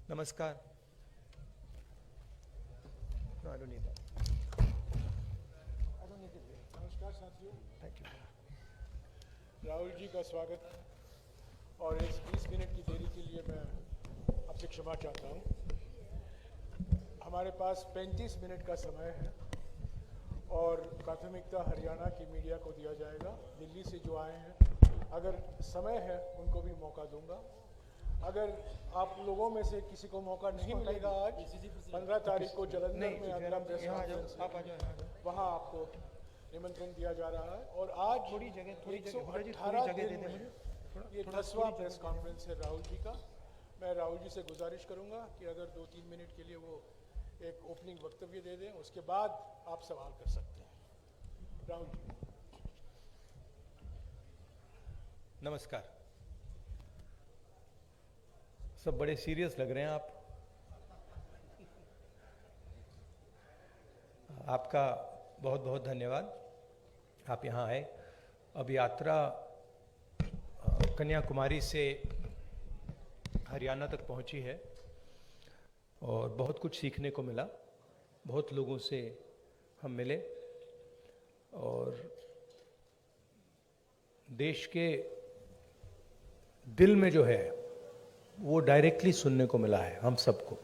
नमस्कार। No, I don't need that. I don't need it. नमस्कार साथियों, Thank you. राहुल जी का स्वागत और इस 20 मिनट की देरी के लिए मैं आपसे क्षमा चाहता हूं। हमारे पास 35 मिनट का समय है और प्राथमिकता हरियाणा की मीडिया को दिया जाएगा। दिल्ली से जो आए हैं, अगर समय है उनको भी मौका दूंगा। अगर आप लोगों में से किसी को मौका नहीं मिलेगा आज 15 तारीख को जलंधर में अगला प्रेस कॉन्फ्रेंस वहाँ आपको निमंत्रण दिया जा रहा है। और आज थोड़ी जगह 118 दिन में ये 10वां प्रेस कॉन्फ्रेंस है राहुल जी का। मैं राहुल जी से गुजारिश करूंगा कि अगर 2-3 मिनट के लिए वो एक ओपनिंग वक्तव्य दे दें, उसके बाद आप सवाल कर सकते हैं। राहुल जी। नमस्कार। सब बड़े सीरियस लग रहे हैं आप। आपका बहुत बहुत धन्यवाद, आप यहाँ आए। अब यात्रा कन्याकुमारी से हरियाणा तक पहुँची है और बहुत कुछ सीखने को मिला। बहुत लोगों से हम मिले और देश के दिल में जो है वो डायरेक्टली सुनने को मिला है हम सबको।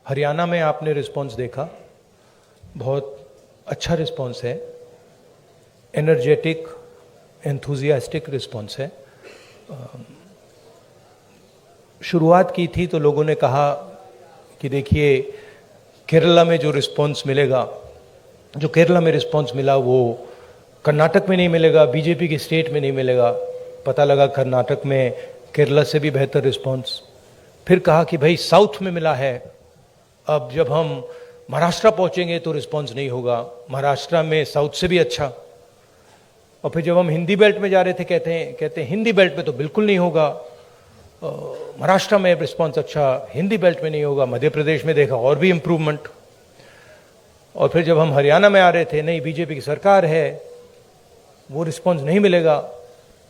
हरियाणा में आपने रिस्पांस देखा, बहुत अच्छा रिस्पांस है, एनर्जेटिक, एंथुजियास्टिक रिस्पांस है। शुरुआत की थी तो लोगों ने कहा कि देखिए केरला में जो रिस्पांस मिलेगा, जो केरला में रिस्पांस मिला वो कर्नाटक में नहीं मिलेगा, बीजेपी की स्टेट में नहीं मिलेगा। पता लगा कर्नाटक में केरला से भी बेहतर रिस्पांस। फिर कहा कि भाई साउथ में मिला है, अब जब हम महाराष्ट्र पहुंचेंगे तो रिस्पांस नहीं होगा, महाराष्ट्र में साउथ से भी अच्छा। और फिर जब हम हिंदी बेल्ट में जा रहे थे कहते हैं हिंदी बेल्ट में तो बिल्कुल नहीं होगा, महाराष्ट्र में रिस्पांस अच्छा, हिंदी बेल्ट में नहीं होगा। मध्य प्रदेश में देखा और भी इम्प्रूवमेंट। और फिर जब हम हरियाणा में आ रहे थे, नहीं बीजेपी की सरकार है, वो रिस्पांस नहीं मिलेगा,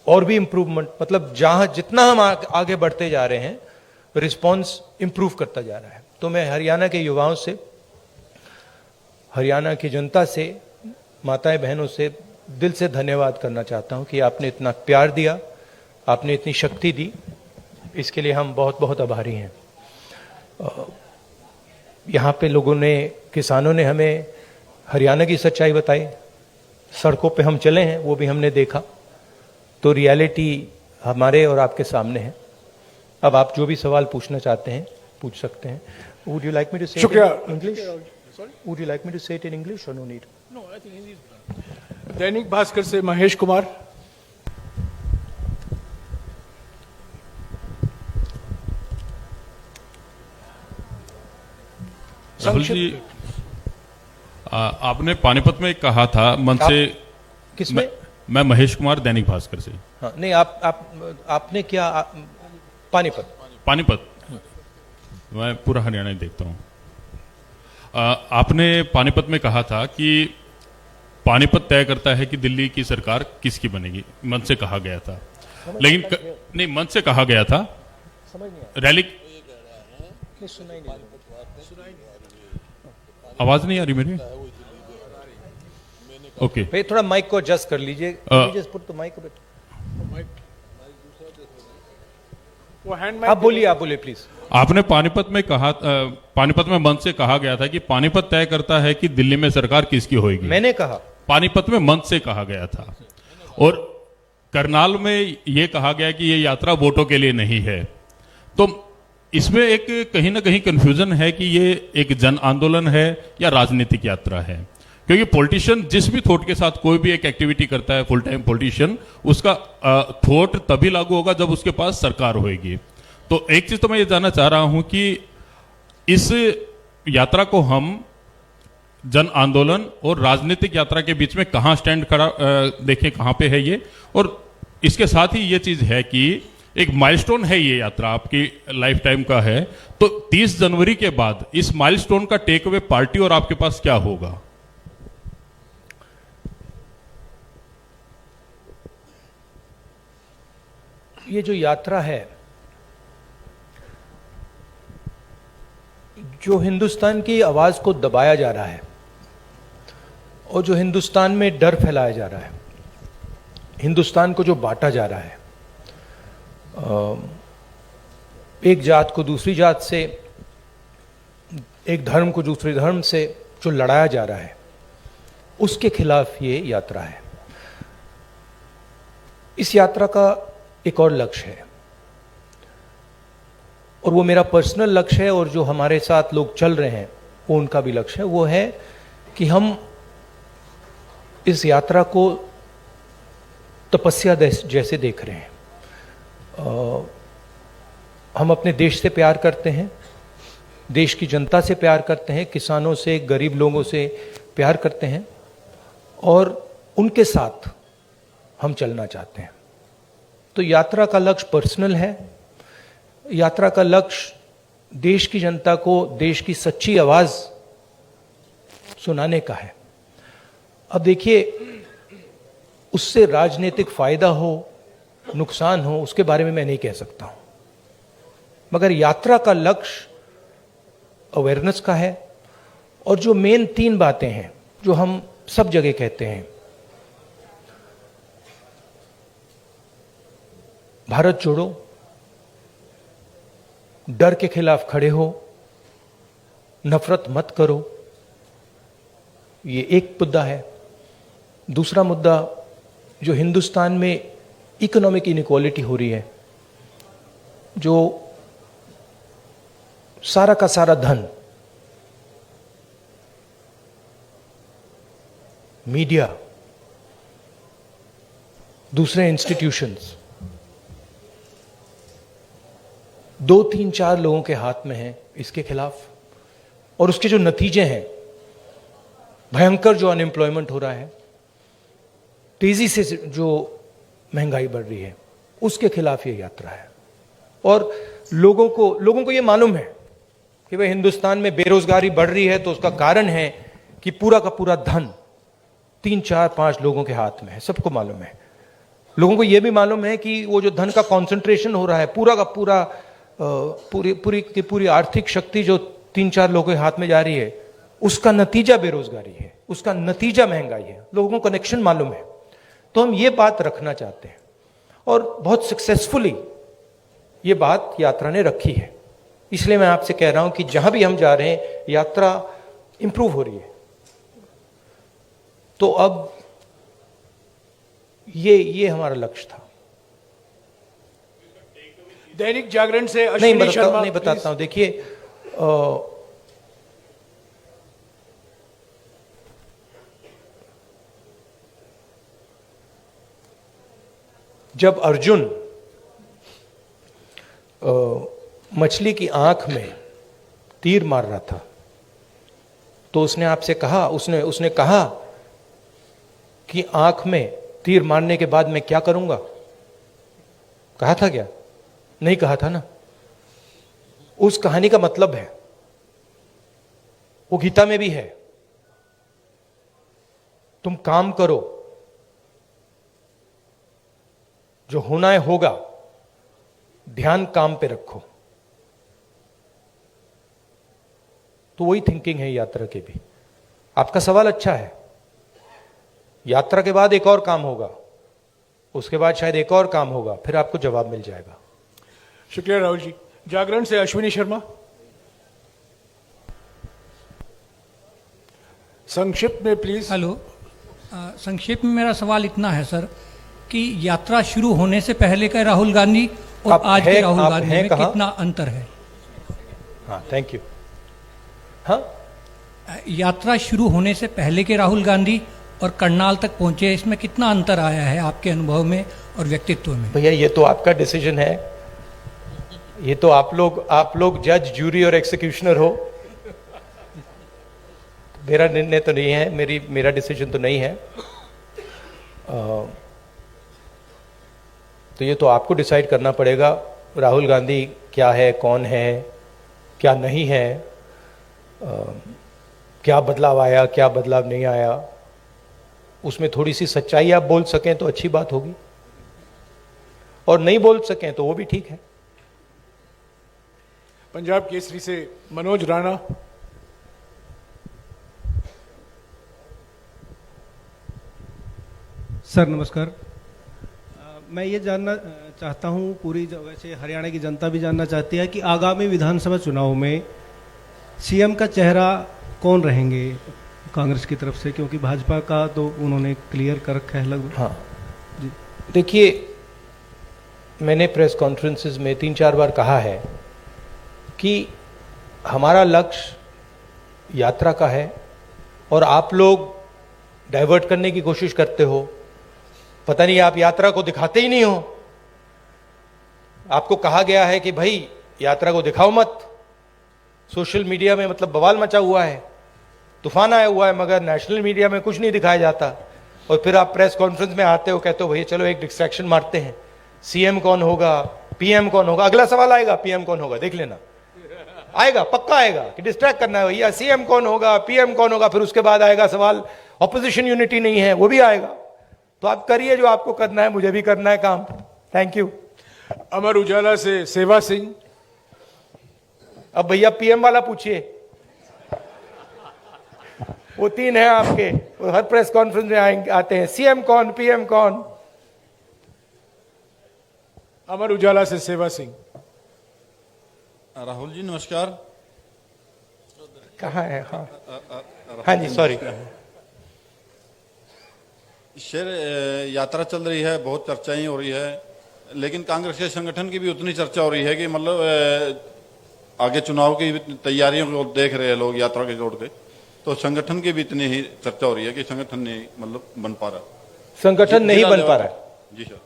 और भी इम्प्रूवमेंट। मतलब जहां जितना हम आगे बढ़ते जा रहे हैं रिस्पांस इम्प्रूव करता जा रहा है। तो मैं हरियाणा के युवाओं से, हरियाणा की जनता से, माताएं बहनों से दिल से धन्यवाद करना चाहता हूं कि आपने इतना प्यार दिया, आपने इतनी शक्ति दी, इसके लिए हम बहुत बहुत आभारी हैं। यहाँ पे लोगों ने, किसानों ने हमें हरियाणा की सच्चाई बताई, सड़कों पे हम चले हैं वो भी हमने देखा। तो रियलिटी हमारे और आपके सामने है। अब आप जो भी सवाल पूछना चाहते हैं पूछ सकते हैं। Would you like me to say शुक्रिया। English? Would you like me to say it in English और no need? No, I think Hindi. Dainik Bhaskar से महेश कुमार। राहुल जी, आपने पानीपत में कहा था मन से। किसमें? मैं महेश कुमार, दैनिक भास्कर से। हाँ, नहीं आपने क्या पानीपत मैं पूरा हरियाणा ही देखता हूँ। आपने पानीपत में कहा था कि पानीपत तय करता है कि दिल्ली की सरकार किसकी बनेगी, मन से कहा गया था। लेकिन नहीं, मन से कहा गया था। समझ नहीं रैली नहीं, सुनाई नहीं। आवाज नहीं आ रही मेरी? ओके। भाई थोड़ा माइक को एडजस्ट कर लीजिए। Just put the mic a bit. वो हैंड आप बोलिए प्लीज। आपने पानीपत में कहा, पानीपत में मन से कहा गया था कि पानीपत तय करता है कि दिल्ली में सरकार किसकी होगी। मैंने कहा पानीपत में मन से कहा गया था। और करनाल में यह कहा गया कि यह यात्रा वोटों के लिए नहीं है। तो इसमें एक कहीं ना कहीं कंफ्यूजन है कि ये एक जन आंदोलन है या राजनीतिक यात्रा है। क्योंकि पॉलिटिशियन जिस भी थॉट के साथ कोई भी एक एक्टिविटी करता है, फुल टाइम पॉलिटिशियन, उसका थॉट तभी लागू होगा जब उसके पास सरकार होगी। तो एक चीज तो मैं ये जानना चाह रहा हूं कि इस यात्रा को हम जन आंदोलन और राजनीतिक यात्रा के बीच में कहां स्टैंड करा, देखें कहां पे है ये। और इसके साथ ही ये चीज है कि एक माइलस्टोन है, ये यात्रा आपकी लाइफ टाइम का है। तो 30 जनवरी के बाद इस माइलस्टोन का टेक अवे पार्टी और आपके पास क्या होगा? ये जो यात्रा है जो हिंदुस्तान की आवाज को दबाया जा रहा है और जो हिंदुस्तान में डर फैलाया जा रहा है, हिंदुस्तान को जो बांटा जा रहा है, एक जात को दूसरी जात से, एक धर्म को दूसरे धर्म से जो लड़ाया जा रहा है, उसके खिलाफ ये यात्रा है। इस यात्रा का एक और लक्ष्य है और वो मेरा पर्सनल लक्ष्य है और जो हमारे साथ लोग चल रहे हैं वो उनका भी लक्ष्य है। वो है कि हम इस यात्रा को तपस्या जैसे देख रहे हैं। हम अपने देश से प्यार करते हैं, देश की जनता से प्यार करते हैं, किसानों से, गरीब लोगों से प्यार करते हैं और उनके साथ हम चलना चाहते हैं। तो यात्रा का लक्ष्य पर्सनल है। यात्रा का लक्ष्य देश की जनता को देश की सच्ची आवाज सुनाने का है। अब देखिए, उससे राजनीतिक फायदा हो, नुकसान हो, उसके बारे में मैं नहीं कह सकता हूं, मगर यात्रा का लक्ष्य अवेयरनेस का है। और जो मेन 3 बातें हैं जो हम सब जगह कहते हैं, भारत जोड़ो, डर के खिलाफ खड़े हो, नफरत मत करो, ये एक मुद्दा है। दूसरा मुद्दा, जो हिंदुस्तान में इकोनॉमिक इनइक्वालिटी हो रही है, जो सारा का सारा धन मीडिया, दूसरे इंस्टीट्यूशंस, 2, 3, 4 लोगों के हाथ में है, इसके खिलाफ। और उसके जो नतीजे हैं, भयंकर जो अनएम्प्लॉयमेंट हो रहा है, तेजी से जो महंगाई बढ़ रही है, उसके खिलाफ ये यात्रा है। और लोगों को ये मालूम है कि भाई हिंदुस्तान में बेरोजगारी बढ़ रही है तो उसका कारण है कि पूरा का पूरा धन 3, 4, 5 लोगों के हाथ में है। सबको मालूम है। लोगों को यह भी मालूम है कि वो जो धन का कॉन्सेंट्रेशन हो रहा है, पूरा का पूरा पूरी आर्थिक शक्ति जो 3, 4 लोगों के हाथ में जा रही है, उसका नतीजा बेरोजगारी है, उसका नतीजा महंगाई है। लोगों को कनेक्शन मालूम है। तो हम ये बात रखना चाहते हैं और बहुत सक्सेसफुली ये बात यात्रा ने रखी है। इसलिए मैं आपसे कह रहा हूं कि जहां भी हम जा रहे हैं, यात्रा इंप्रूव हो रही है। तो अब ये हमारा लक्ष्य था। दैनिक जागरण से अश्विनी शर्मा, नहीं बताता हूं। देखिए, जब अर्जुन मछली की आंख में तीर मार रहा था तो उसने आपसे कहा, उसने कहा कि आंख में तीर मारने के बाद मैं क्या करूंगा? कहा था क्या? नहीं कहा था ना। उस कहानी का मतलब है, वो गीता में भी है, तुम काम करो, जो होना है होगा, ध्यान काम पे रखो। तो वही थिंकिंग है यात्रा की भी। आपका सवाल अच्छा है। यात्रा के बाद एक और काम होगा, उसके बाद शायद एक और काम होगा, फिर आपको जवाब मिल जाएगा। शुक्रिया राहुल जी। जागरण से अश्विनी शर्मा, संक्षिप्त में प्लीज। हेलो, संक्षेप में मेरा सवाल इतना है सर कि यात्रा शुरू होने से पहले का राहुल गांधी और आज के राहुल गांधी में कितना अंतर है? हाँ, थैंक यू। हाँ, यात्रा शुरू होने से पहले के राहुल गांधी और करनाल तक पहुंचे, इसमें कितना अंतर आया है आपके अनुभव में और व्यक्तित्व में? भैया, ये तो आपका डिसीजन है। ये तो आप लोग जज, जूरी और एक्सिक्यूशनर हो। मेरा निर्णय तो नहीं है, मेरा डिसीजन तो नहीं है। तो ये तो आपको डिसाइड करना पड़ेगा राहुल गांधी क्या है, कौन है, क्या नहीं है, क्या बदलाव आया, क्या बदलाव नहीं आया। उसमें थोड़ी सी सच्चाई आप बोल सकें तो अच्छी बात होगी, और नहीं बोल सकें तो वो भी ठीक है। पंजाब केसरी से मनोज राणा। सर नमस्कार। मैं ये जानना चाहता हूँ, वैसे हरियाणा की जनता भी जानना चाहती है कि आगामी विधानसभा चुनाव में सीएम का चेहरा कौन रहेंगे कांग्रेस की तरफ से, क्योंकि भाजपा का तो उन्होंने क्लियर कर रखा है लगभग। हाँ जी। देखिए, मैंने प्रेस कॉन्फ्रेंसेस में 3-4 बार कहा है कि हमारा लक्ष्य यात्रा का है और आप लोग डाइवर्ट करने की कोशिश करते हो। पता नहीं आप यात्रा को दिखाते ही नहीं हो। आपको कहा गया है कि भाई यात्रा को दिखाओ मत। सोशल मीडिया में मतलब बवाल मचा हुआ है, तूफान आया हुआ है, मगर नेशनल मीडिया में कुछ नहीं दिखाया जाता। और फिर आप प्रेस कॉन्फ्रेंस में आते हो, कहते हो भैया चलो एक डिस्ट्रैक्शन मारते हैं, सीएम कौन होगा, पीएम कौन होगा। अगला सवाल आएगा पीएम कौन होगा, देख लेना, आएगा, पक्का आएगा कि डिस्ट्रैक्ट करना है भैया, सीएम कौन होगा, पीएम कौन होगा। फिर उसके बाद आएगा सवाल ऑपोजिशन यूनिटी नहीं है, वो भी आएगा। तो आप करिए जो आपको करना है, मुझे भी करना है काम। Thank you. अमर उजाला से सेवा सिंह। अब भैया पीएम वाला पूछिए, वो 3 हैं आपके, वो हर प्रेस कॉन्फ्रेंस में आते हैं, सीएम कौन, पीएम कौन। अमर उजाला से सेवा सिंह। राहुल जी नमस्कार। कहाँ है? हाँ हाँ जी, सॉरी। शेर यात्रा चल रही है, बहुत चर्चाएं हो रही है, लेकिन कांग्रेस के संगठन की भी उतनी चर्चा हो रही है कि मतलब आगे चुनाव की तैयारियों को देख रहे हैं लोग यात्रा के जोड़ के, तो संगठन की भी इतनी ही चर्चा हो रही है कि संगठन नहीं मतलब बन पा रहा, संगठन नहीं बन पा रहा है। जी सर।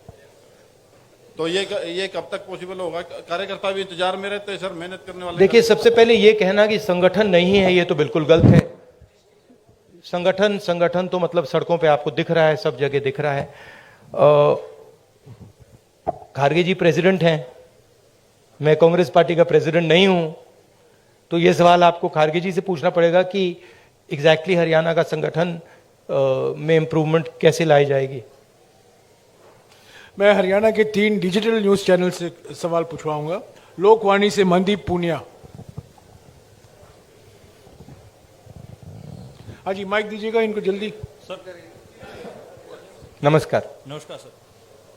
तो ये कब तक पॉसिबल होगा? कार्यकर्ता भी इंतजार में रहते हैं सर, मेहनत करने वाले। देखिए, सबसे पहले ये कहना कि संगठन नहीं है, ये तो बिल्कुल गलत है। संगठन तो मतलब सड़कों पे आपको दिख रहा है, सब जगह दिख रहा है। खारगे जी प्रेसिडेंट हैं, मैं कांग्रेस पार्टी का प्रेसिडेंट नहीं हूं, तो ये सवाल आपको खारगे जी से पूछना पड़ेगा कि एग्जैक्टली हरियाणा का संगठन में इंप्रूवमेंट कैसे लाई जाएगी। मैं हरियाणा के 3 डिजिटल न्यूज चैनल से सवाल पूछवाऊंगा। लोकवाणी से मनदीप पूनिया। हाँ जी, माइक दीजिएगा इनको जल्दी। सर नमस्कार। नमस्कार सर।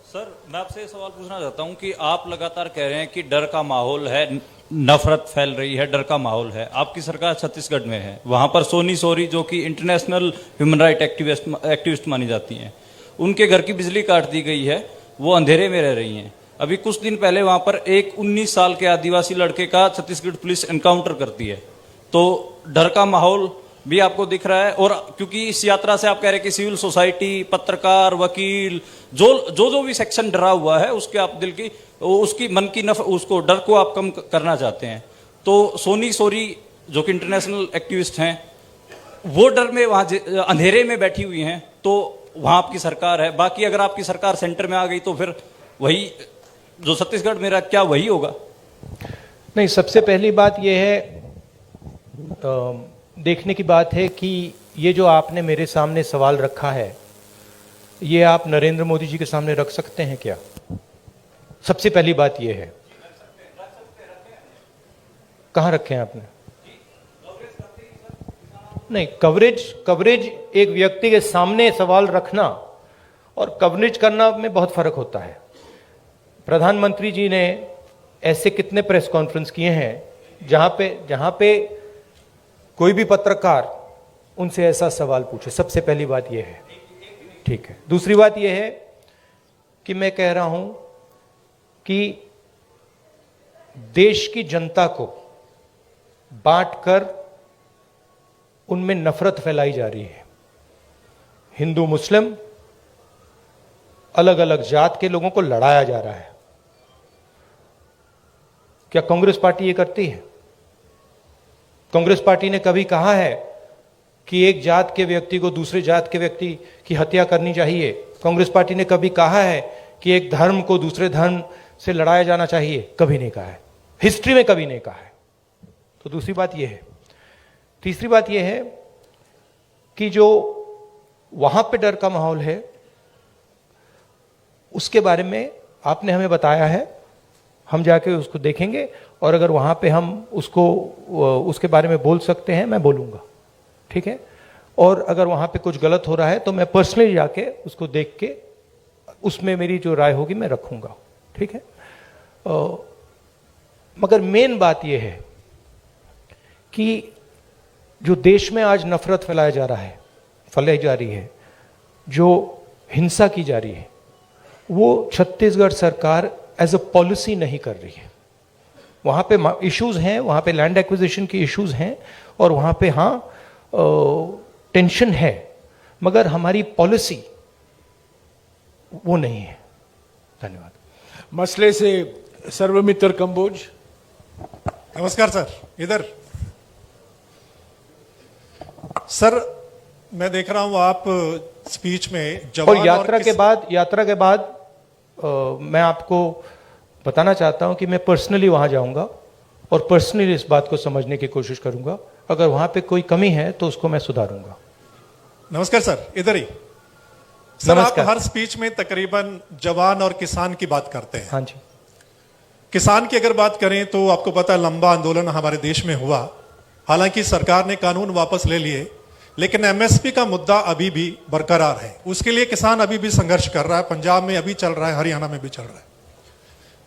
सर मैं आपसे ये सवाल पूछना चाहता हूं कि आप लगातार कह रहे हैं कि डर का माहौल है, नफरत फैल रही है, डर का माहौल है। आपकी सरकार छत्तीसगढ़ में है, वहां पर सोनी सोरी जो कि इंटरनेशनल ह्यूमन राइट एक्टिविस्ट मानी जाती हैं, उनके घर की बिजली काट दी गई है, वो अंधेरे में रह रही हैं। अभी कुछ दिन पहले वहां पर एक 19 साल के आदिवासी लड़के का छत्तीसगढ़ पुलिस एनकाउंटर करती है। तो डर का माहौल भी आपको दिख रहा है, और क्योंकि इस यात्रा से आप कह रहे हैं कि सिविल सोसाइटी, पत्रकार, वकील, जो भी सेक्शन डरा हुआ है, उसके आप दिल की उसकी मन की उसको डर को आप कम करना चाहते हैं। तो सोनी सोरी जो कि इंटरनेशनल एक्टिविस्ट हैं, वो डर में वहां अंधेरे में बैठी हुई हैं, तो वहां आपकी सरकार है। बाकी अगर आपकी सरकार सेंटर में आ गई तो फिर वही जो छत्तीसगढ़ में रहा, क्या वही होगा? नहीं, सबसे पहली बात यह है, देखने की बात है कि ये जो आपने मेरे सामने सवाल रखा है, ये आप नरेंद्र मोदी जी के सामने रख सकते हैं क्या? सबसे पहली बात ये है। कहां रखे हैं आपने? नहीं, कवरेज एक व्यक्ति के सामने सवाल रखना और कवरेज करना में बहुत फर्क होता है। प्रधानमंत्री जी ने ऐसे कितने प्रेस कॉन्फ्रेंस किए हैं जहां पे कोई भी पत्रकार उनसे ऐसा सवाल पूछे। सबसे पहली बात यह है, ठीक है। दूसरी बात यह है कि मैं कह रहा हूं कि देश की जनता को बांटकर उनमें नफरत फैलाई जा रही है। हिंदू मुस्लिम, अलग अलग जात के लोगों को लड़ाया जा रहा है। क्या कांग्रेस पार्टी ये करती है? कांग्रेस पार्टी ने कभी कहा है कि एक जात के व्यक्ति को दूसरे जात के व्यक्ति की हत्या करनी चाहिए? कांग्रेस पार्टी ने कभी कहा है कि एक धर्म को दूसरे धर्म से लड़ाया जाना चाहिए? कभी नहीं कहा है, हिस्ट्री में कभी नहीं कहा है। तो दूसरी बात यह है। तीसरी बात यह है कि जो वहां पे डर का माहौल है, उसके बारे में आपने हमें बताया है, हम जाके उसको देखेंगे और अगर वहाँ पे हम उसको उसके बारे में बोल सकते हैं, मैं बोलूँगा, ठीक है। और अगर वहाँ पे कुछ गलत हो रहा है तो मैं पर्सनली जाके उसको देख के उसमें मेरी जो राय होगी मैं रखूँगा, ठीक है। मगर मेन बात यह है कि जो देश में आज नफरत फैलाई जा रही है, जो हिंसा की जा रही है, वो छत्तीसगढ़ सरकार एज अ पॉलिसी नहीं कर रही है। वहाँ पे इश्यूज हैं, वहाँ पे लैंड एक्विजिशन की इश्यूज हैं और वहाँ पे टेंशन है, मगर हमारी पॉलिसी वो नहीं है। धन्यवाद। मसले से सर्वमित्र कंबोज। नमस्कार सर। इधर सर, मैं देख रहा हूं आप स्पीच में जवान और यात्रा के बाद मैं आपको बताना चाहता हूं कि मैं पर्सनली वहां जाऊंगा और पर्सनली इस बात को समझने की कोशिश करूंगा। अगर वहां पे कोई कमी है तो उसको मैं सुधारूंगा। नमस्कार सर, इधर ही। सर, आप नमस्कार। हर स्पीच में तकरीबन जवान और किसान की बात करते हैं। हाँ जी। किसान की अगर बात करें तो आपको पता है लंबा आंदोलन हमारे देश में हुआ, हालांकि सरकार ने कानून वापस ले लिए, लेकिन एमएसपी का मुद्दा अभी भी बरकरार है। उसके लिए किसान अभी भी संघर्ष कर रहा है। पंजाब में अभी चल रहा है, हरियाणा में भी चल रहा है।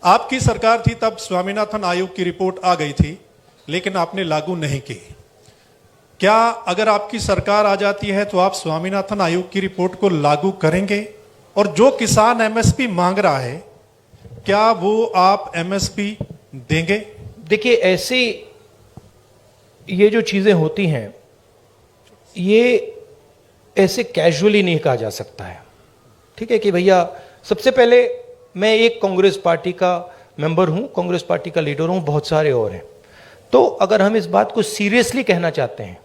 आपकी सरकार थी तब स्वामीनाथन आयोग की रिपोर्ट आ गई थी, लेकिन आपने लागू नहीं की। क्या अगर आपकी सरकार आ जाती है तो आप स्वामीनाथन आयोग की रिपोर्ट को लागू करेंगे? और जो किसान एमएसपी मांग रहा है, क्या वो आप एमएसपी देंगे? देखिए, ऐसी ये जो चीजें होती हैं, ये ऐसे कैजुअली नहीं कहा जा सकता है, ठीक है। कि भैया, सबसे पहले मैं एक कांग्रेस पार्टी का मेंबर हूं, कांग्रेस पार्टी का लीडर हूं, बहुत सारे और हैं। तो अगर हम इस बात को सीरियसली कहना चाहते हैं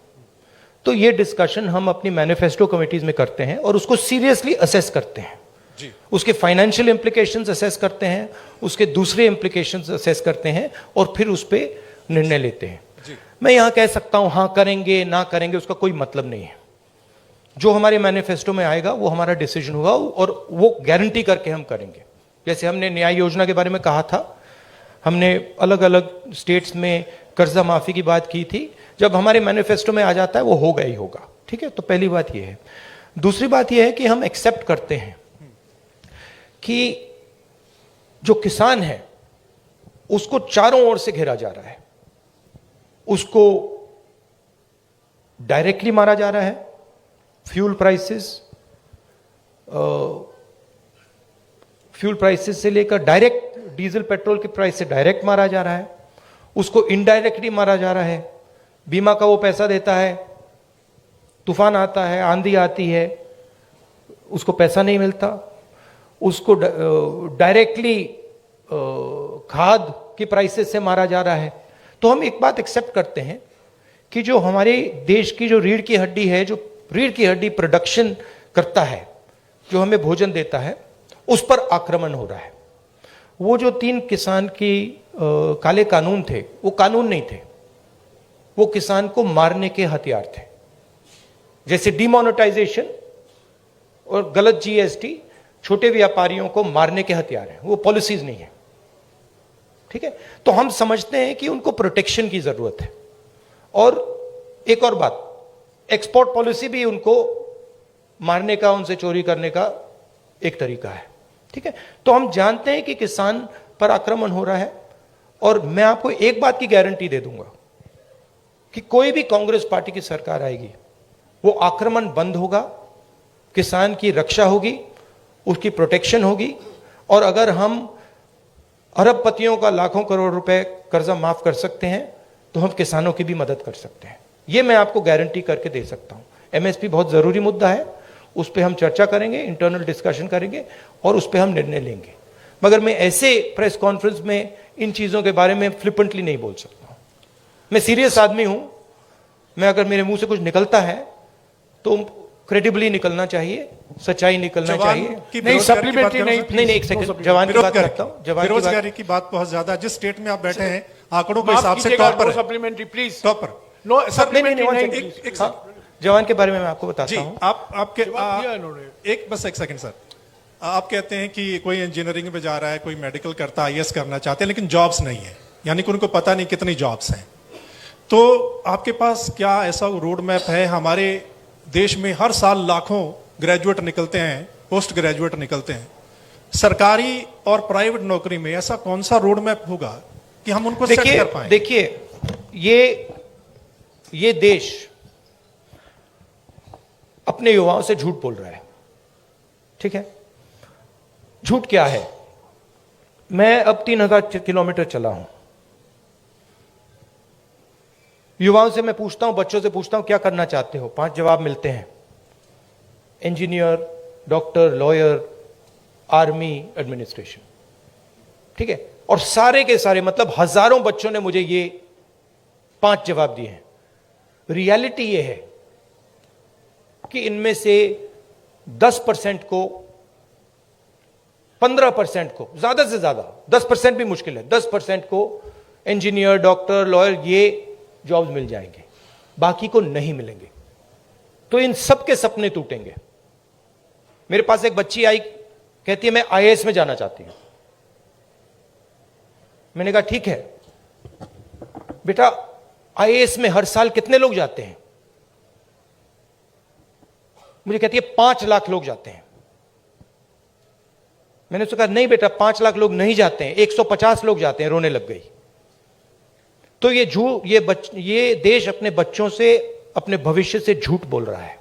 तो ये डिस्कशन हम अपनी मैनिफेस्टो कमिटीज में करते हैं और उसको सीरियसली असेस करते हैं जी। उसके फाइनेंशियल इंप्लीकेशंस असेस करते हैं, उसके दूसरे इंप्लीकेशंस असेस करते हैं और फिर उस पर निर्णय लेते हैं जी। मैं यहां कह सकता हूं हाँ करेंगे ना करेंगे, उसका कोई मतलब नहीं है। जो हमारे मैनिफेस्टो में आएगा वो हमारा डिसीजन होगा और वो गारंटी करके हम करेंगे। जैसे हमने न्याय योजना के बारे में कहा था, हमने अलग अलग स्टेट्स में कर्जा माफी की बात की थी। जब हमारे मैनिफेस्टो में आ जाता है वो होगा ही होगा, ठीक है। तो पहली बात ये है। दूसरी बात ये है कि हम एक्सेप्ट करते हैं कि जो किसान है उसको चारों ओर से घेरा जा रहा है। उसको डायरेक्टली मारा जा रहा है, फ्यूल प्राइसेस से लेकर डायरेक्ट डीजल पेट्रोल के प्राइस से डायरेक्ट मारा जा रहा है। उसको इनडायरेक्टली मारा जा रहा है। बीमा का वो पैसा देता है, तूफान आता है, आंधी आती है, उसको पैसा नहीं मिलता। उसको डायरेक्टली खाद की प्राइसेस से मारा जा रहा है। तो हम एक बात एक्सेप्ट करते हैं कि जो हमारे देश की जो रीढ़ की हड्डी है, जो रीढ़ की हड्डी प्रोडक्शन करता है, जो हमें भोजन देता है, उस पर आक्रमण हो रहा है। वो जो 3 किसान की काले कानून थे, वो कानून नहीं थे, वो किसान को मारने के हथियार थे। जैसे डिमोनेटाइजेशन और गलत जीएसटी छोटे व्यापारियों को मारने के हथियार हैं, वो पॉलिसीज नहीं है, ठीक है। तो हम समझते हैं कि उनको प्रोटेक्शन की जरूरत है। और एक और बात, एक्सपोर्ट पॉलिसी भी उनको मारने का, उनसे चोरी करने का एक तरीका है, ठीक है। तो हम जानते हैं कि किसान पर आक्रमण हो रहा है और मैं आपको एक बात की गारंटी दे दूंगा कि कोई भी कांग्रेस पार्टी की सरकार आएगी, वो आक्रमण बंद होगा, किसान की रक्षा होगी, उसकी प्रोटेक्शन होगी। और अगर हम अरबपतियों का लाखों करोड़ रुपए कर्जा माफ कर सकते हैं तो हम किसानों की भी मदद कर सकते हैं। यह मैं आपको गारंटी करके दे सकता हूं। एमएसपी बहुत जरूरी मुद्दा है, उस पर हम चर्चा करेंगे, इंटरनल डिस्कशन करेंगे और उस पर हम निर्णय लेंगे। मगर मैं ऐसे प्रेस कॉन्फ्रेंस में इन चीजों के बारे में फ्लिपेंटली नहीं बोल सकता। मैं सीरियस आदमी हूं। मैं अगर मेरे मुंह से कुछ निकलता है तो क्रेडिबली निकलना चाहिए, सच्चाई निकलना चाहिए। नहीं, सप्लीमेंट्री नहीं, एक सेकंड, जवान की बात करता हूं। बेरोजगारी की बात बहुत ज्यादा, जिस स्टेट में आप बैठे हैं आंकड़ों के हिसाब से टॉप पर है। सप्लीमेंटरी प्लीज, टॉप पर। नो एक जवान के बारे में मैं आपको बताता हूं। आपके एक सेकंड सर। आप कहते हैं कि कोई इंजीनियरिंग में जा रहा है, कोई मेडिकल करता है, आईएएस करना चाहते हैं, लेकिन जॉब्स नहीं है। यानी कि उनको पता नहीं कितनी जॉब्स हैं। तो आपके पास क्या ऐसा रोड मैप है? हमारे देश में हर साल लाखों ग्रेजुएट निकलते हैं, पोस्ट ग्रेजुएट निकलते हैं, सरकारी और प्राइवेट नौकरी में ऐसा कौन सा रोड मैप होगा कि हम उनको सेट कर पाएं? देखिए, ये देश अपने युवाओं से झूठ बोल रहा है, ठीक है? झूठ क्या है? मैं अब 3000 किलोमीटर चला हूं, युवाओं से मैं पूछता हूं, बच्चों से पूछता हूं क्या करना चाहते हो, 5 जवाब मिलते हैं। Engineer, doctor, lawyer, army, administration, ठीक है? और सारे के सारे, मतलब हजारों बच्चों ने मुझे ये 5 जवाब दिए हैं। रियलिटी ये है कि इनमें से 10% को, 15% को, ज्यादा से ज्यादा 10% भी मुश्किल है, 10% को इंजीनियर, डॉक्टर, लॉयर ये जॉब्स मिल जाएंगे, बाकी को नहीं मिलेंगे। तो इन सबके सपने टूटेंगे। मेरे पास एक बच्ची आई, कहती है मैं आईएएस में जाना चाहती हूं। मैंने कहा ठीक है बेटा, आईएएस में हर साल कितने लोग जाते हैं? मुझे कहती है 5 लाख लोग जाते हैं। मैंने उससे कहा नहीं बेटा, 5 लाख लोग नहीं जाते हैं, 150 लोग जाते हैं। रोने लग गई। तो ये देश अपने बच्चों से, अपने भविष्य से झूठ बोल रहा है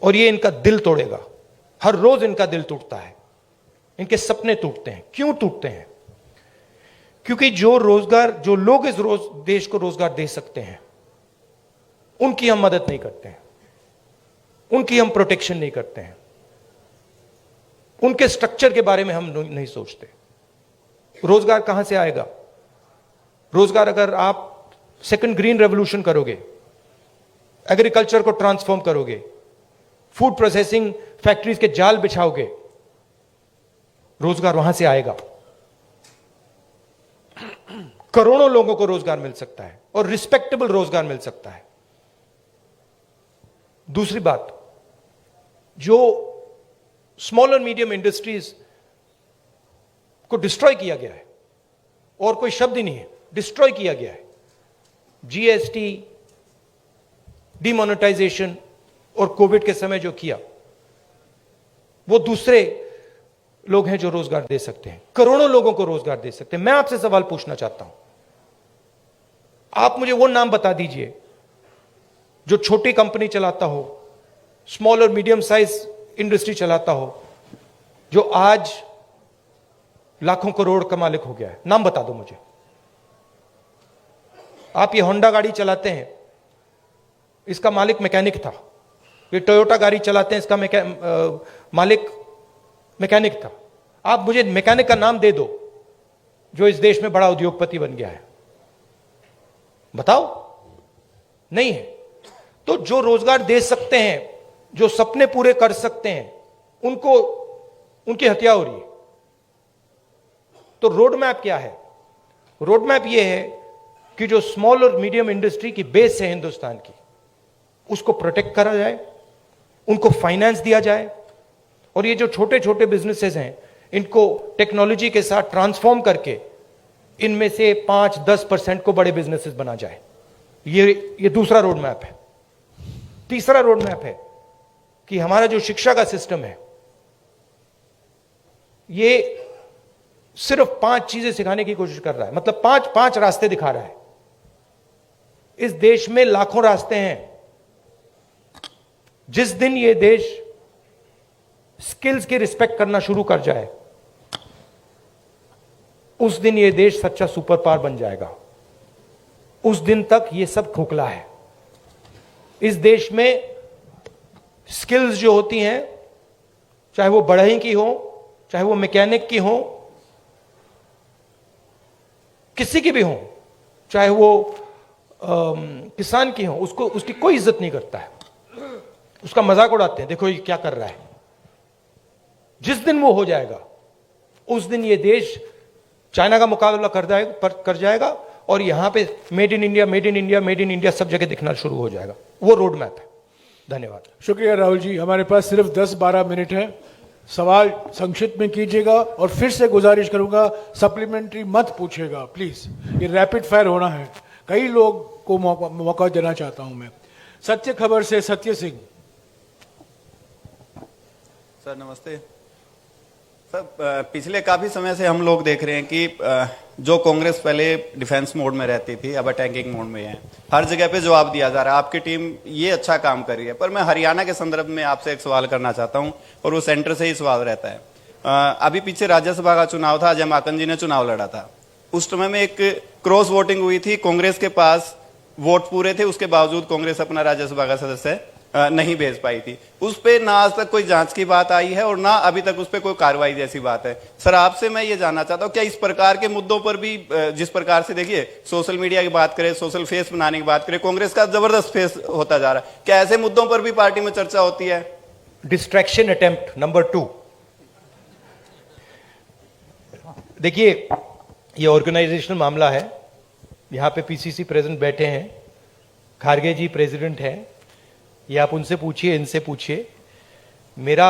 और ये इनका दिल तोड़ेगा। हर रोज इनका दिल टूटता है, इनके सपने टूटते हैं। क्यों टूटते हैं? क्योंकि जो लोग इस देश को रोजगार दे सकते हैं, उनकी हम मदद नहीं करते हैं, उनकी हम प्रोटेक्शन नहीं करते हैं, उनके स्ट्रक्चर के बारे में हम नहीं सोचते। रोजगार कहां से आएगा? रोजगार अगर आप सेकंड ग्रीन रेवोल्यूशन करोगे, एग्रीकल्चर को ट्रांसफॉर्म करोगे, फूड प्रोसेसिंग फैक्ट्रीज के जाल बिछाओगे, रोजगार वहां से आएगा। करोड़ों लोगों को रोजगार मिल सकता है और रिस्पेक्टेबल रोजगार मिल सकता है। दूसरी बात, जो स्मॉल और मीडियम इंडस्ट्रीज को डिस्ट्रॉय किया गया है, और कोई शब्द ही नहीं है, डिस्ट्रॉय किया गया है। जीएसटी, डिमोनेटाइजेशन और कोविड के समय जो किया, वो दूसरे लोग हैं जो रोजगार दे सकते हैं, करोड़ों लोगों को रोजगार दे सकते हैं। मैं आपसे सवाल पूछना चाहता हूं, आप मुझे वो नाम बता दीजिए जो छोटी कंपनी चलाता हो, स्मॉल और मीडियम साइज इंडस्ट्री चलाता हो, जो आज लाखों करोड़ का मालिक हो गया है। नाम बता दो मुझे। आप ये होंडा गाड़ी चलाते हैं, इसका मालिक मैकेनिक था। ये टोयोटा गाड़ी चलाते हैं, इसका मालिक मैकेनिक था। आप मुझे मैकेनिक का नाम दे दो जो इस देश में बड़ा उद्योगपति बन गया है, बताओ। नहीं है। तो जो रोजगार दे सकते हैं, जो सपने पूरे कर सकते हैं, उनको उनकी हत्या हो रही है। तो रोड मैप क्या है? रोड मैप यह है कि जो स्मॉल और मीडियम इंडस्ट्री की बेस है हिंदुस्तान की, उसको प्रोटेक्ट करा जाए, उनको फाइनेंस दिया जाए, और ये जो छोटे छोटे बिजनेसेस हैं, इनको टेक्नोलॉजी के साथ ट्रांसफॉर्म करके इनमें से 5-10% को बड़े बिजनेसेस बना जाए। ये दूसरा रोड मैप है। तीसरा रोड मैप है कि हमारा जो शिक्षा का सिस्टम है, ये सिर्फ 5 चीजें सिखाने की कोशिश कर रहा है, मतलब 5 रास्ते दिखा रहा है। इस देश में लाखों रास्ते हैं। जिस दिन ये देश स्किल्स की रिस्पेक्ट करना शुरू कर जाए, उस दिन ये देश सच्चा सुपर पावर बन जाएगा। उस दिन तक ये सब खोखला है। इस देश में स्किल्स जो होती हैं, चाहे वो बढ़ई की हो, चाहे वो मैकेनिक की हो, किसी की भी हो, चाहे वो किसान की हो, उसकी कोई इज्जत नहीं करता है, उसका मजाक उड़ाते हैं, देखो ये क्या कर रहा है। जिस दिन वो हो जाएगा, उस दिन ये देश चाइना का मुकाबला कर जाएगा और यहां पे made in India, made in India, made in India सब जगह दिखना शुरू हो जाएगा। वो रोड मैप है। धन्यवाद। शुक्रिया राहुल जी। हमारे पास सिर्फ 10-12 मिनट है। सवाल संक्षिप्त में कीजिएगा और फिर से गुजारिश करूंगा सप्लीमेंट्री मत पूछिएगा प्लीज। ये रैपिड फायर होना है, कई लोग को मौका देना चाहता हूं मैं। सत्य खबर से सत्य सिंह। सर नमस्ते सर। पिछले काफी समय से हम लोग देख रहे हैं कि जो कांग्रेस पहले डिफेंस मोड में रहती थी अब अटैकिंग मोड में है। हर जगह पे जवाब दिया जा रहा है, आपकी टीम ये अच्छा काम कर रही है। पर मैं हरियाणा के संदर्भ में आपसे एक सवाल करना चाहता हूं और वो सेंटर से ही सवाल रहता है। अभी पीछे राज्यसभा का चुनाव था, अजय माकन जी ने चुनाव लड़ा था। उस समय में एक क्रॉस वोटिंग हुई थी, कांग्रेस के पास वोट पूरे थे, उसके बावजूद कांग्रेस अपना राज्यसभा का सदस्य नहीं भेज पाई थी। उस पे ना आज तक कोई जांच की बात आई है और ना अभी तक उस पे कोई कार्रवाई जैसी बात है। सर आपसे मैं ये जानना चाहता हूं क्या इस प्रकार के मुद्दों पर भी, जिस प्रकार से देखिए सोशल मीडिया की बात करें, सोशल फेस बनाने की बात करें, कांग्रेस का जबरदस्त फेस होता जा रहा है, क्या ऐसे मुद्दों पर भी पार्टी में चर्चा होती है? Distraction attempt number 2। देखिए ये ऑर्गेनाइजेशनल मामला है, यहां पे पीसीसी प्रेसिडेंट बैठे हैं, खारगे जी प्रेसिडेंट हैं, ये आप उनसे पूछिए, इनसे पूछिए। मेरा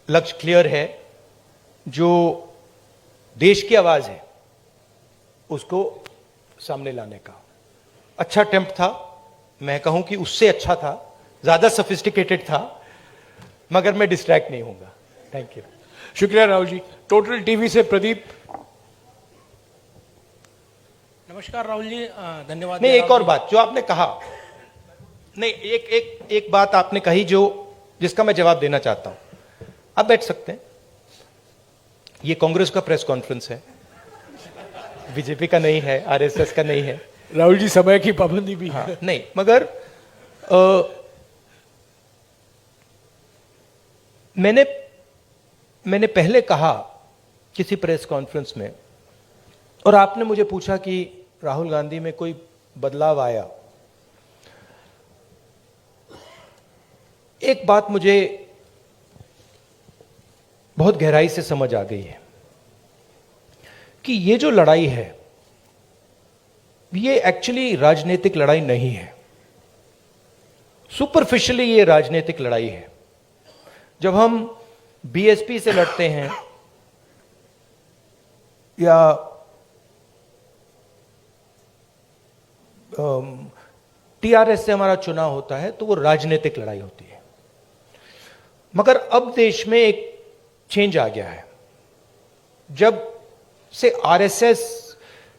लक्ष्य क्लियर है, जो देश की आवाज है उसको सामने लाने का। अच्छा अटेम्प्ट था, मैं कहूं कि उससे अच्छा था, ज्यादा सोफिस्टिकेटेड था, मगर मैं डिस्ट्रैक्ट नहीं होऊंगा। Thank you. शुक्रिया राहुल जी। टोटल टीवी से प्रदीप। नमस्कार राहुल जी, धन्यवाद। नहीं, एक और बात जो आपने कहा, नहीं एक बात आपने कही जो जिसका मैं जवाब देना चाहता हूं। आप बैठ सकते हैं, ये कांग्रेस का प्रेस कॉन्फ्रेंस है, बीजेपी का नहीं है, आरएसएस का नहीं है। राहुल जी समय की पाबंदी भी है। नहीं, मगर मैंने पहले कहा किसी प्रेस कॉन्फ्रेंस में, और आपने मुझे पूछा कि राहुल गांधी में कोई बदलाव आया। एक बात मुझे बहुत गहराई से समझ आ गई है कि ये जो लड़ाई है ये एक्चुअली राजनीतिक लड़ाई नहीं है। सुपरफिशियली ये राजनीतिक लड़ाई है। जब हम बीएसपी से लड़ते हैं या टीआरएस से हमारा चुनाव होता है तो वो राजनीतिक लड़ाई होती है। मगर अब देश में एक चेंज आ गया है। जब से आरएसएस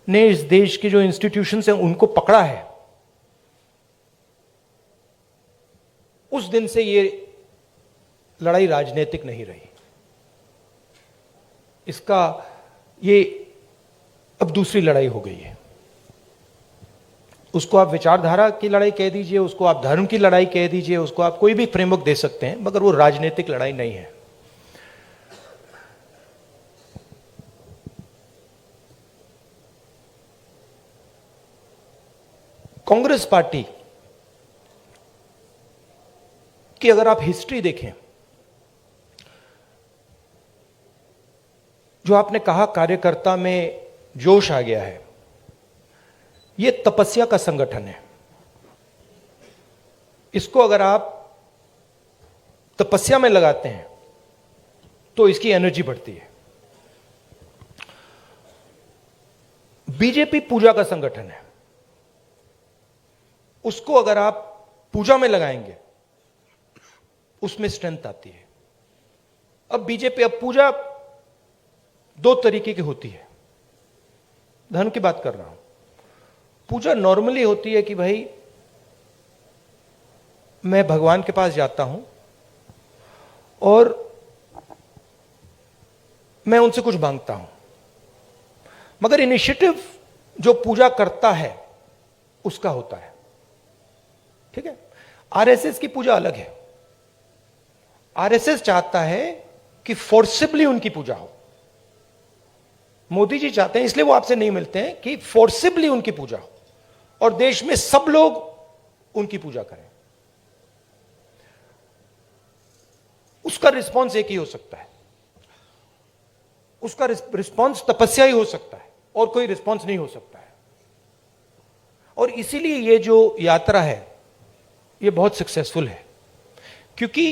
ने इस देश के जो इंस्टीट्यूशंस हैं उनको पकड़ा है, उस दिन से ये लड़ाई राजनीतिक नहीं रही। इसका ये अब दूसरी लड़ाई हो गई है। उसको आप विचारधारा की लड़ाई कह दीजिए, उसको आप धर्म की लड़ाई कह दीजिए, उसको आप कोई भी फ्रेमवर्क दे सकते हैं, मगर वो राजनीतिक लड़ाई नहीं है। कांग्रेस पार्टी की अगर आप हिस्ट्री देखें, जो आपने कहा कार्यकर्ता में जोश आ गया है, यह तपस्या का संगठन है। इसको अगर आप तपस्या में लगाते हैं तो इसकी एनर्जी बढ़ती है। बीजेपी पूजा का संगठन है, उसको अगर आप पूजा में लगाएंगे उसमें स्ट्रेंथ आती है। अब बीजेपी, अब पूजा दो तरीके की होती है, धर्म की बात कर रहा हूं। पूजा नॉर्मली होती है कि भाई मैं भगवान के पास जाता हूं और मैं उनसे कुछ मांगता हूं, मगर इनिशिएटिव जो पूजा करता है उसका होता है। ठीक है, आरएसएस की पूजा अलग है। आरएसएस चाहता है कि फोर्सिबली उनकी पूजा हो। मोदी जी चाहते हैं, इसलिए वो आपसे नहीं मिलते हैं, कि फोर्सिबली उनकी पूजा हो और देश में सब लोग उनकी पूजा करें। उसका रिस्पॉन्स एक ही हो सकता है, उसका रिस्पॉन्स तपस्या ही हो सकता है, और कोई रिस्पॉन्स नहीं हो सकता है। और इसीलिए ये जो यात्रा है ये बहुत सक्सेसफुल है, क्योंकि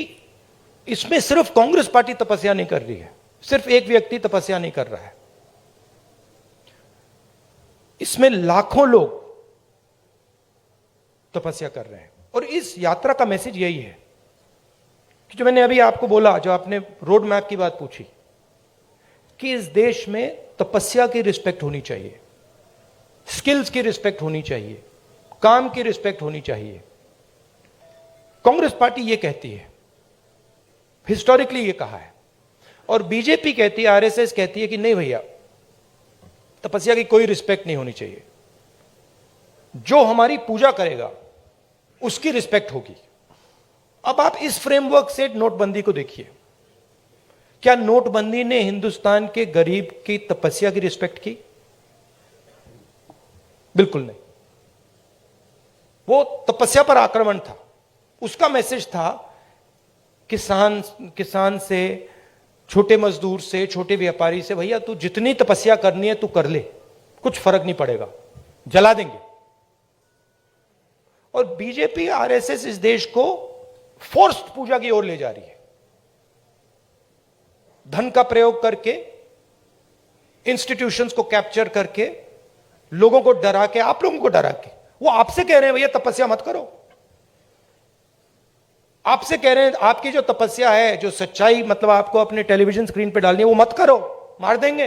इसमें सिर्फ कांग्रेस पार्टी तपस्या नहीं कर रही है, सिर्फ एक व्यक्ति तपस्या नहीं कर रहा है, इसमें लाखों लोग तपस्या कर रहे हैं। और इस यात्रा का मैसेज यही है कि जो मैंने अभी आपको बोला, जो आपने रोड मैप की बात पूछी, कि इस देश में तपस्या की रिस्पेक्ट होनी चाहिए, स्किल्स की रिस्पेक्ट होनी चाहिए, काम की रिस्पेक्ट होनी चाहिए। कांग्रेस पार्टी यह कहती है, हिस्टोरिकली यह कहा है, और बीजेपी कहती है, आरएसएस कहती है कि नहीं भैया, तपस्या की कोई रिस्पेक्ट नहीं होनी चाहिए, जो हमारी पूजा करेगा उसकी रिस्पेक्ट होगी। अब आप इस फ्रेमवर्क से नोटबंदी को देखिए, क्या नोटबंदी ने हिंदुस्तान के गरीब की तपस्या की रिस्पेक्ट की? बिल्कुल नहीं। वो तपस्या पर आक्रमण था। उसका मैसेज था किसान से, छोटे मजदूर से, छोटे व्यापारी से, भैया तू जितनी तपस्या करनी है तू कर ले, कुछ फर्क नहीं पड़ेगा, जला देंगे। और बीजेपी आरएसएस इस देश को फोर्स्ड पूजा की ओर ले जा रही है, धन का प्रयोग करके, इंस्टीट्यूशंस को कैप्चर करके, लोगों को डरा के, आप लोगों को डरा के। वो आपसे कह रहे हैं भैया तपस्या मत करो, आपसे कह रहे हैं आपकी जो तपस्या है, जो सच्चाई मतलब आपको अपने टेलीविजन स्क्रीन पे डालनी है, वो मत करो, मार देंगे,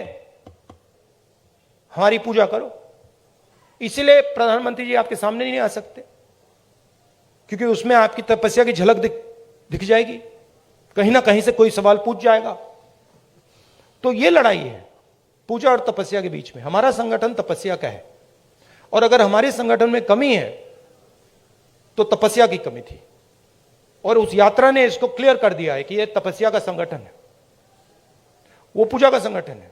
हमारी पूजा करो। इसीलिए प्रधानमंत्री जी आपके सामने नहीं आ सकते, क्योंकि उसमें आपकी तपस्या की झलक दिख जाएगी, कहीं ना कहीं से कोई सवाल पूछ जाएगा। तो ये लड़ाई है पूजा और तपस्या के बीच में। हमारा संगठन तपस्या का है, और अगर हमारे संगठन में कमी है तो तपस्या की कमी थी, और उस यात्रा ने इसको क्लियर कर दिया है कि यह तपस्या का संगठन है, वो पूजा का संगठन है।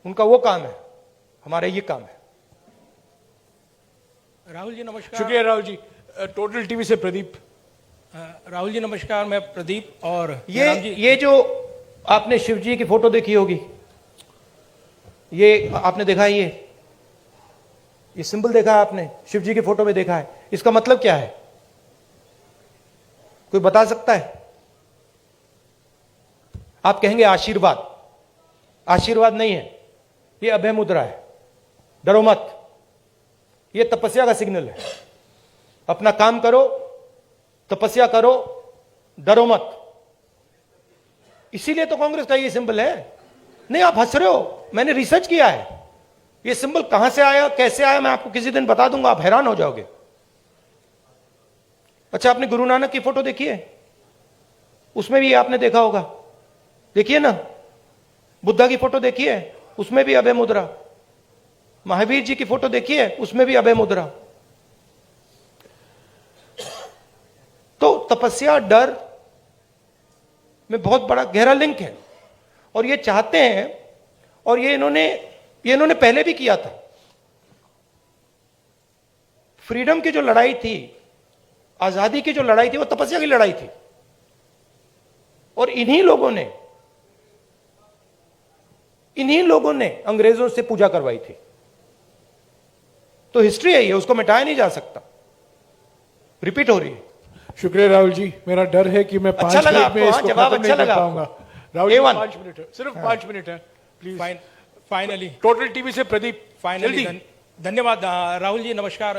उनका वो काम है, हमारा ये काम है। राहुल जी नमस्कार। शुक्रिया राहुल जी। टोटल टीवी से प्रदीप। राहुल जी नमस्कार, मैं प्रदीप। और जयराम जी, ये जो आपने शिव जी की फोटो देखी होगी, ये आपने देखा है, ये सिंबल देखा है आपने, शिव जी की फोटो में देखा है, इसका मतलब क्या है? कोई बता सकता है? आप कहेंगे आशीर्वाद। आशीर्वाद नहीं है, ये अभय मुद्रा है, डरो मत। ये तपस्या का सिग्नल है, अपना काम करो, तपस्या करो, डरो मत। इसीलिए तो कांग्रेस का ये सिंबल है। नहीं, आप हंस रहे हो, मैंने रिसर्च किया है, ये सिंबल कहां से आया, कैसे आया, मैं आपको किसी दिन बता दूंगा, आप हैरान हो जाओगे। अच्छा, आपने गुरु नानक की फोटो देखी है? उसमें भी आपने देखा होगा, देखिए ना। बुद्धा की फोटो देखी है? उसमें भी अभय मुद्रा। महावीर जी की फोटो देखी है? उसमें भी अभय मुद्रा। तो तपस्या डर में बहुत बड़ा गहरा लिंक है, और ये चाहते हैं, और ये इन्होंने पहले भी किया था। फ्रीडम की जो लड़ाई थी, आजादी की जो लड़ाई थी, वो तपस्या की लड़ाई थी, और इन्हीं लोगों ने अंग्रेजों से पूजा करवाई थी। तो हिस्ट्री है ये, उसको मिटाया नहीं जा सकता, रिपीट हो रही है। शुक्रिया राहुल जी। मेरा डर है कि मैं 5 मिनट में इसको जवाब खत्म अच्छा नहीं कर लगा पाऊंगा। राहुल जी 5 मिनट है, सिर्फ 5 मिनट है प्लीज। फाइनली टोटल टीवी से प्रदीप। फाइनली धन्यवाद राहुल जी। नमस्कार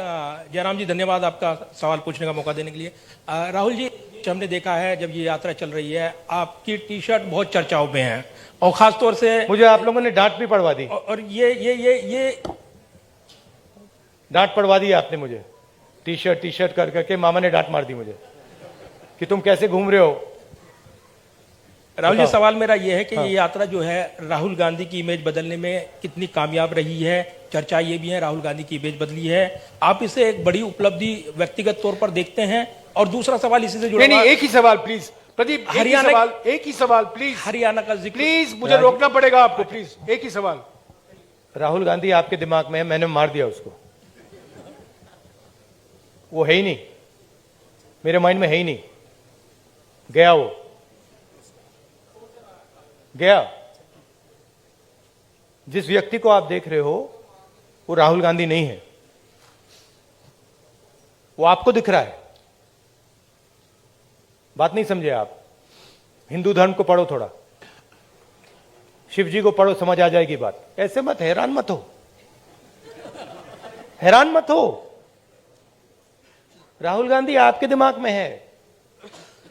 जयराम जी, धन्यवाद आपका सवाल पूछने का मौका देने के लिए। राहुल जी, हमने देखा है जब ये यात्रा चल रही है, आपकी टी शर्ट बहुत चर्चाओं में है, और खासतौर से मुझे आप लोगों ने डांट भी पड़वा दी, और ये डांट पड़वा दी आपने मुझे। टी शर्ट कर करके मामा ने डांट मार दी मुझे कि तुम कैसे घूम रहे हो। राहुल जी, सवाल मेरा यह है कि ये यात्रा जो है राहुल गांधी की इमेज बदलने में कितनी कामयाब रही है? चर्चा ये भी है राहुल गांधी की इमेज बदली है, आप इसे एक बड़ी उपलब्धि व्यक्तिगत तौर पर देखते हैं? और दूसरा सवाल इसी से जुड़ा, नहीं, एक ही सवाल प्लीज प्रदीप, एक ही सवाल प्लीज। हरियाणा का जिक्र प्लीज, मुझे रोकना पड़ेगा आपको, प्लीज एक ही सवाल। राहुल गांधी आपके दिमाग में है, मैंने मार दिया उसको, वो है ही नहीं, मेरे माइंड में है ही नहीं, गया, वो गया। जिस व्यक्ति को आप देख रहे हो वो राहुल गांधी नहीं है, वो आपको दिख रहा है। बात नहीं समझे आप? हिंदू धर्म को पढ़ो थोड़ा, शिव जी को पढ़ो, समझ आ जाएगी बात। ऐसे मत हैरान मत हो, हैरान मत हो। राहुल गांधी आपके दिमाग में है,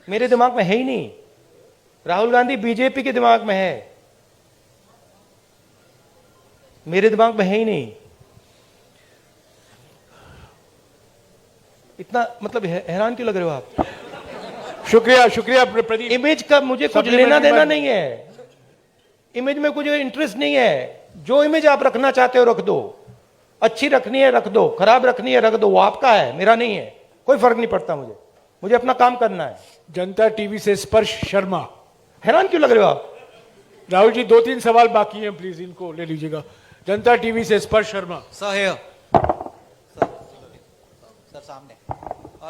मेरे दिमाग में है ही नहीं। राहुल गांधी बीजेपी के दिमाग में है, मेरे दिमाग में है ही नहीं। इतना मतलब हैरान क्यों लग रहे हो आप? शुक्रिया शुक्रिया प्रदीप। इमेज का मुझे कुछ सप्लीमेंट्री लेना देना में- नहीं है, इमेज में कुछ इंटरेस्ट नहीं है। जो इमेज आप रखना चाहते हो रख दो, अच्छी रखनी है रख दो, खराब रखनी है रख दो, वो आपका है, मेरा नहीं है, कोई फर्क नहीं पड़ता मुझे। मुझे अपना काम करना है। जनता टीवी से स्पर्श शर्मा। हैरान क्यों लग रहे हो आप? राहुल जी 2-3 सवाल बाकी हैं, प्लीज इनको ले लीजिएगा। जनता टीवी से स्पर्श शर्मा। सर सामने।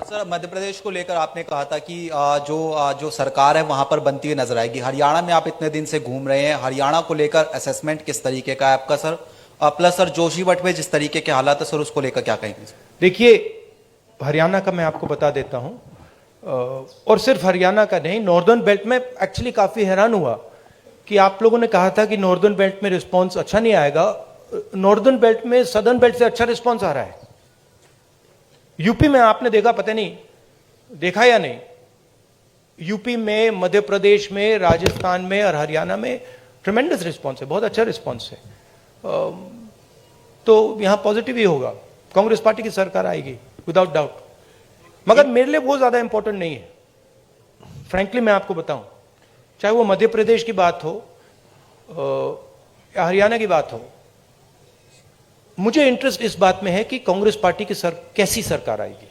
सर, मध्य प्रदेश को लेकर आपने कहा था कि जो सरकार है वहां पर बनती हुई नजर आएगी। हरियाणा में आप इतने दिन से घूम रहे हैं, हरियाणा को लेकर असेसमेंट किस तरीके का है आपका सर? प्लस सर, जोशीमठ में जिस तरीके के हालात है सर, उसको लेकर क्या कहेंगे? देखिए, हरियाणा का मैं आपको बता देता हूं, और सिर्फ हरियाणा का नहीं, नॉर्दर्न बेल्ट में एक्चुअली काफी हैरान हुआ कि आप लोगों ने कहा था कि नॉर्दर्न बेल्ट में रिस्पॉन्स अच्छा नहीं आएगा। नॉर्दर्न बेल्ट में सदर्न बेल्ट से अच्छा रिस्पॉन्स आ रहा है। यूपी में आपने देखा, पता नहीं देखा या नहीं, यूपी में, मध्य प्रदेश में, राजस्थान में और हरियाणा में ट्रेमेंडस रिस्पॉन्स है, बहुत अच्छा रिस्पॉन्स है। तो यहां पॉजिटिव ही होगा, कांग्रेस पार्टी की सरकार आएगी विदाउट डाउट। मगर मेरे लिए वो ज्यादा इंपॉर्टेंट नहीं है, फ्रैंकली मैं आपको बताऊं। चाहे वो मध्य प्रदेश की बात हो या हरियाणा की बात हो, मुझे इंटरेस्ट इस बात में है कि कांग्रेस पार्टी की कैसी सरकार आएगी।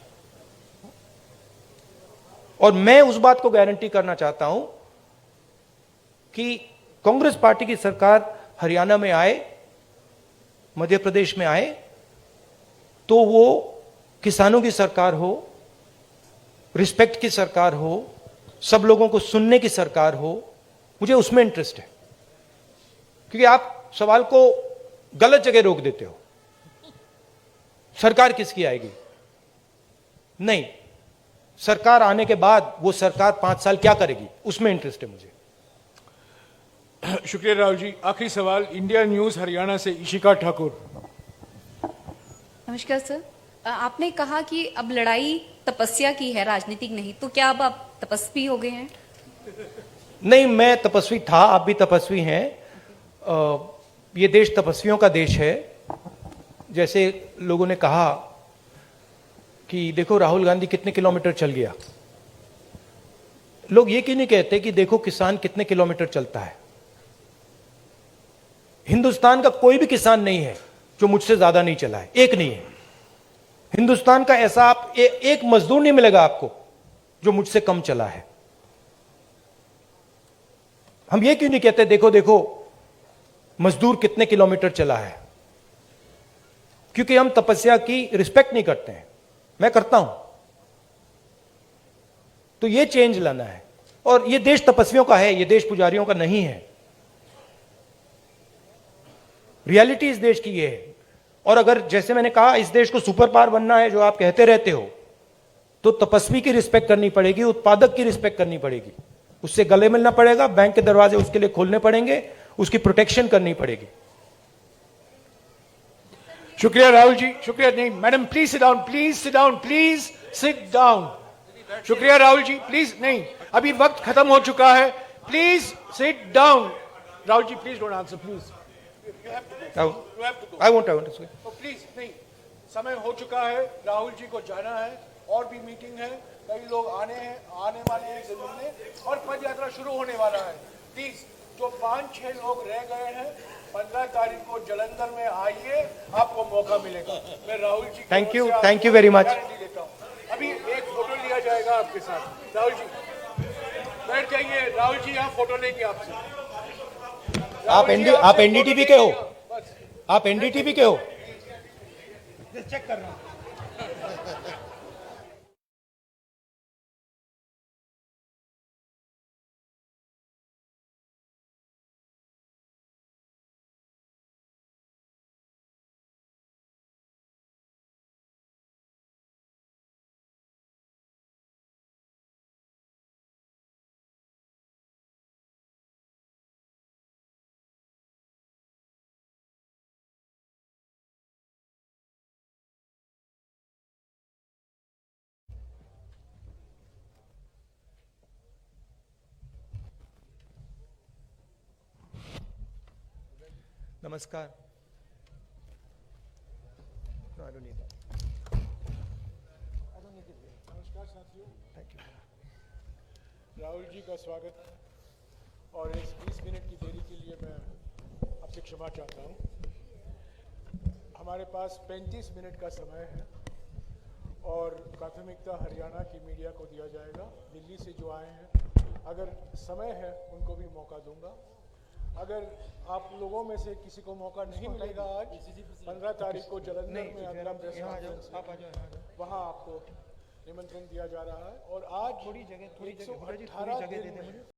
और मैं उस बात को गारंटी करना चाहता हूं कि कांग्रेस पार्टी की सरकार हरियाणा में आए, मध्य प्रदेश में आए, तो वो किसानों की सरकार हो, रिस्पेक्ट की सरकार हो, सब लोगों को सुनने की सरकार हो। मुझे उसमें इंटरेस्ट है, क्योंकि आप सवाल को गलत जगह रोक देते हो। सरकार किसकी आएगी? नहीं, सरकार आने के बाद वो सरकार 5 साल क्या करेगी, उसमें इंटरेस्ट है मुझे। शुक्रिया राहुल जी। आखिरी सवाल इंडिया न्यूज हरियाणा से इशिका ठाकुर। नमस्कार सर, आपने कहा कि अब लड़ाई तपस्या की है, राजनीतिक नहीं, तो क्या अब आप तपस्वी हो गए हैं? नहीं, मैं तपस्वी था, आप भी तपस्वी हैं। ये देश तपस्वियों का देश है। जैसे लोगों ने कहा कि देखो राहुल गांधी कितने किलोमीटर चल गया, लोग ये क्यों नहीं कहते कि देखो किसान कितने किलोमीटर चलता है? हिंदुस्तान का कोई भी किसान नहीं है जो मुझसे ज्यादा नहीं चला है, एक नहीं है। हिंदुस्तान का ऐसा आप एक मजदूर नहीं मिलेगा आपको जो मुझसे कम चला है। हम ये क्यों नहीं कहते देखो देखो मजदूर कितने किलोमीटर चला है? क्योंकि हम तपस्या की रिस्पेक्ट नहीं करते हैं। मैं करता हूं। तो ये चेंज लाना है, और ये देश तपस्वियों का है, ये देश पुजारियों का नहीं है। रियलिटी इस देश की ये है। और अगर जैसे मैंने कहा इस देश को सुपर पावर बनना है, जो आप कहते रहते हो, तो तपस्वी की रिस्पेक्ट करनी पड़ेगी, उत्पादक की रिस्पेक्ट करनी पड़ेगी, उससे गले मिलना पड़ेगा, बैंक के दरवाजे उसके लिए खोलने पड़ेंगे, उसकी प्रोटेक्शन करनी पड़ेगी। शुक्रिया राहुल जी, शुक्रिया। नहीं madam, please sit down, please sit down, please sit down. शुक्रिया राहुल जी, प्लीज। नहीं, अभी वक्त खत्म हो चुका है, please sit down. Rahul ji please don't answer, please. I won't. तो प्लीज नहीं, समय हो चुका है, राहुल जी को जाना है, और भी मीटिंग है, कई लोग आने वाले हैं से मिलने, और पद यात्रा शुरू होने वाला है। प्लीज जो 5-6 लोग रह गए हैं, 15 तारीख को जलंधर में आइए, आपको मौका मिलेगा। मैं Rahul ji thank you very much. Guarantee देता हूं। अभी एक फोटो लिया जाएगा आपके साथ। राहुल जी बैठ जाइए, राहुल जी यहाँ फोटो लेंगे आपसे। आप एनडीटीवी के हो? आप एनडीटीवी के हो? चेक करना। नमस्कार। No, I don't need that. I don't need it. नमस्कार साथियों, Thank you. राहुल जी का स्वागत है और इस 20 मिनट की देरी के लिए मैं आपसे क्षमा चाहता हूं। हमारे पास 35 मिनट का समय है और प्राथमिकता हरियाणा की मीडिया को दिया जाएगा। दिल्ली से जो आए हैं, अगर समय है उनको भी मौका दूंगा। अगर आप लोगों में से किसी को मौका नहीं मिलेगा आज 15 तारीख को जलंधर में अगला प्रेस कॉन्फ्रेंस वहाँ आपको निमंत्रण दिया जा रहा है और आज 118 दिन में